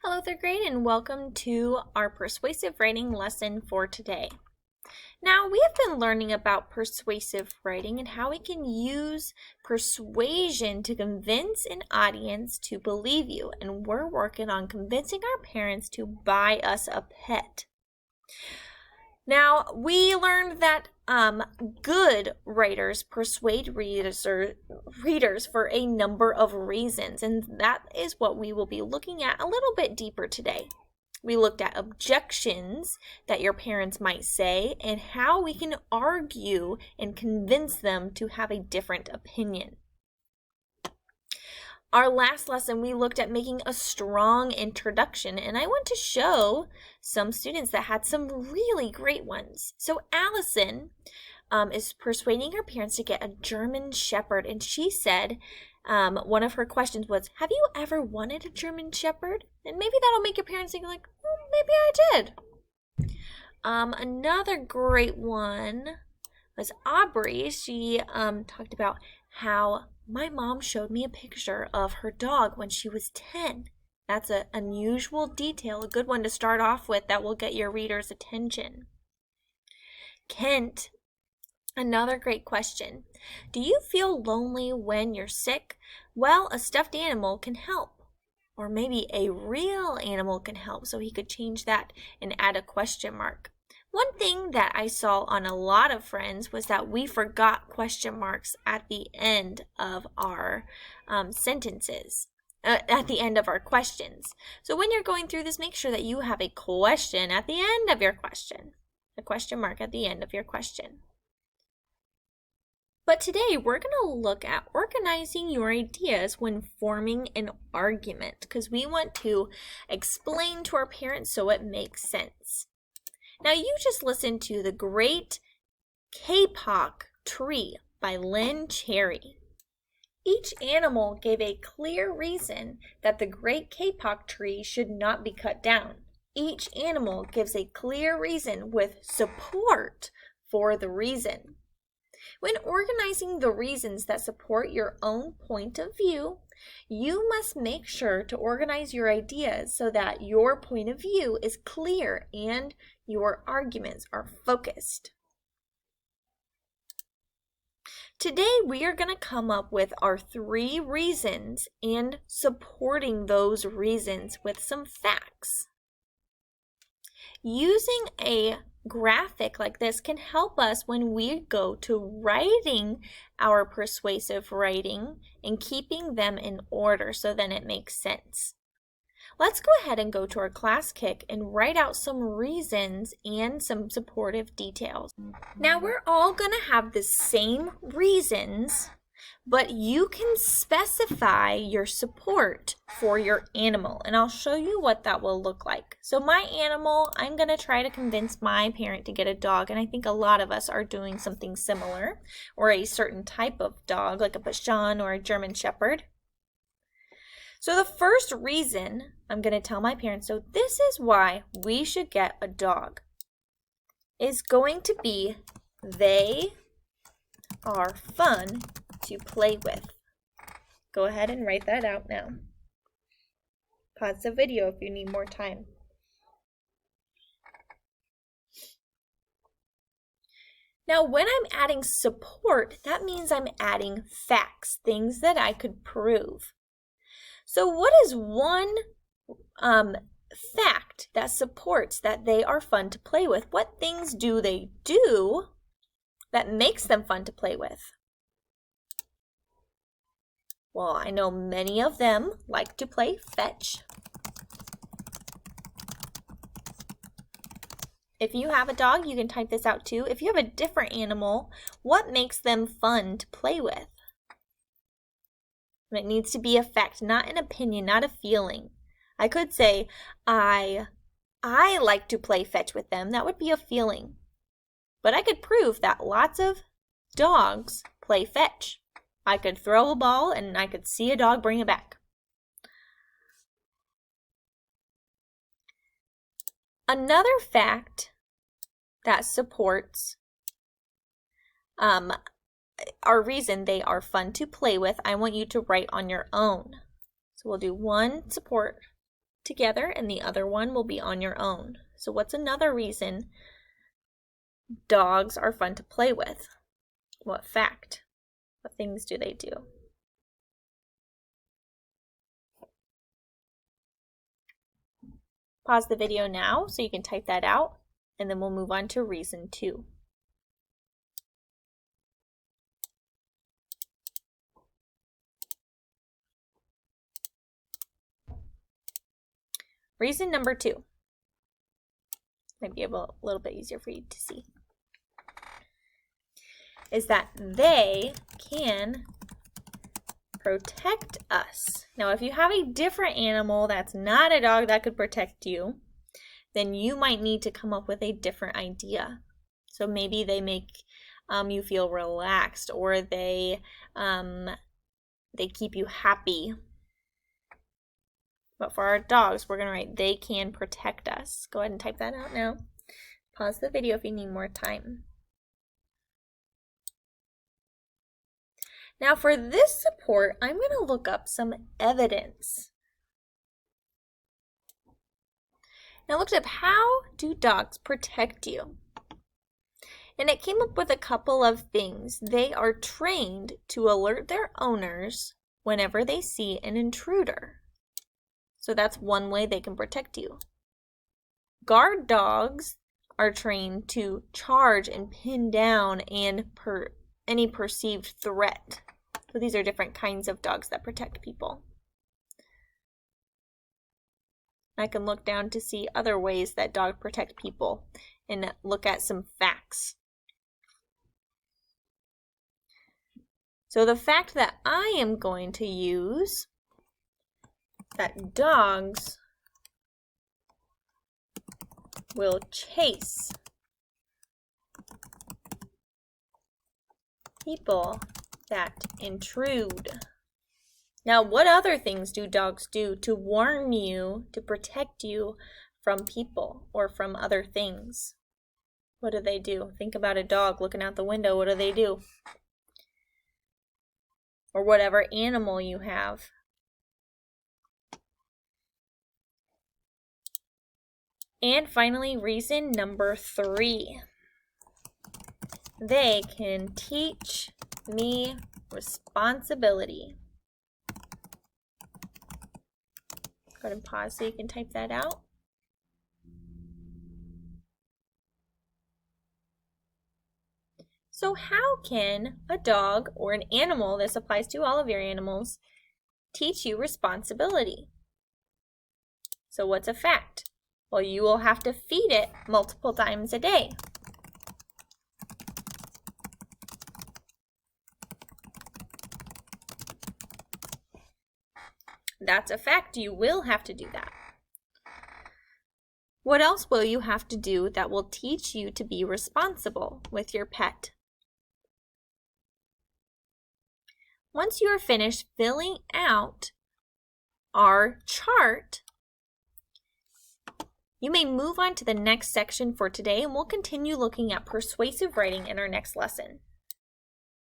Hello, third grade, and welcome to our persuasive writing lesson for today. Now, we have been learning about persuasive writing and how we can use persuasion to convince an audience to believe you, and we're working on convincing our parents to buy us a pet. Now, we learned that good writers persuade readers for a number of reasons, and that is what we will be looking at a little bit deeper today. We looked at objections that your parents might say and how we can argue and convince them to have a different opinion. Our last lesson, we looked at making a strong introduction, and I want to show some students that had some really great ones. So Allison is persuading her parents to get a German Shepherd, and she said one of her questions was, have you ever wanted a German Shepherd? And maybe that'll make your parents think like, oh, maybe I did. Another great one was Aubrey. She talked about how my mom showed me a picture of her dog when she was 10. That's an unusual detail, a good one to start off with that will get your reader's attention. Kent, another great question. Do you feel lonely when you're sick? Well, a stuffed animal can help. Or maybe a real animal can help, so he could change that and add a question mark. One thing that I saw on a lot of friends was that we forgot question marks at the end of our sentences, at the end of our questions. So when you're going through this, make sure that you have a question at the end of your question, a question mark at the end of your question. But today we're going to look at organizing your ideas when forming an argument, because we want to explain to our parents so it makes sense. Now, you just listened to The Great Kapok Tree by Lynn Cherry. Each animal gave a clear reason that the Great Kapok Tree should not be cut down. Each animal gives a clear reason with support for the reason. When organizing the reasons that support your own point of view, you must make sure to organize your ideas so that your point of view is clear and your arguments are focused. Today, we are going to come up with our 3 reasons and supporting those reasons with some facts. Using a graphic like this can help us when we go to writing our persuasive writing and keeping them in order so then it makes sense. Let's go ahead and go to our class kick and write out some reasons and some supportive details. Now we're all going to have the same reasons, but you can specify your support for your animal, and I'll show you what that will look like. So my animal, I'm going to try to convince my parent to get a dog, and I think a lot of us are doing something similar, or a certain type of dog, like a Bichon or a German Shepherd. So the first reason I'm going to tell my parents, so this is why we should get a dog, is going to be they are fun to play with. Go ahead and write that out now. Pause the video if you need more time. Now, when I'm adding support, that means I'm adding facts, things that I could prove. So what is one fact that supports that they are fun to play with? What things do they do that makes them fun to play with? Well, I know many of them like to play fetch. If you have a dog, you can type this out too. If you have a different animal, what makes them fun to play with? It needs to be a fact, not an opinion, not a feeling. I could say, I like to play fetch with them. That would be a feeling. But I could prove that lots of dogs play fetch. I could throw a ball and I could see a dog bring it back. Another fact that supports our reason they are fun to play with, I want you to write on your own. So we'll do one support together and the other one will be on your own. So what's another reason dogs are fun to play with? What fact? What things do they do? Pause the video now so you can type that out, and then we'll move on to reason 2. Reason number 2 might be a little bit easier for you to see, is that they can protect us. Now, if you have a different animal that's not a dog that could protect you, then you might need to come up with a different idea. So maybe they make you feel relaxed, or they keep you happy. But for our dogs, we're going to write, they can protect us. Go ahead and type that out now. Pause the video if you need more time. Now for this support, I'm going to look up some evidence. Now look up, how do dogs protect you? And it came up with a couple of things. They are trained to alert their owners whenever they see an intruder. So that's one way they can protect you. Guard dogs are trained to charge and pin down any perceived threat. So these are different kinds of dogs that protect people. I can look down to see other ways that dogs protect people and look at some facts. So the fact that I am going to use, that dogs will chase people that intrude. Now, what other things do dogs do to warn you, to protect you from people or from other things? What do they do? Think about a dog looking out the window. What do they do? Or whatever animal you have. And finally, reason number 3. They can teach me responsibility. Go ahead and pause so you can type that out. So how can a dog or an animal, this applies to all of your animals, teach you responsibility? So what's a fact? Well, you will have to feed it multiple times a day. That's a fact. You will have to do that. What else will you have to do that will teach you to be responsible with your pet? Once you are finished filling out our chart, you may move on to the next section for today, and we'll continue looking at persuasive writing in our next lesson.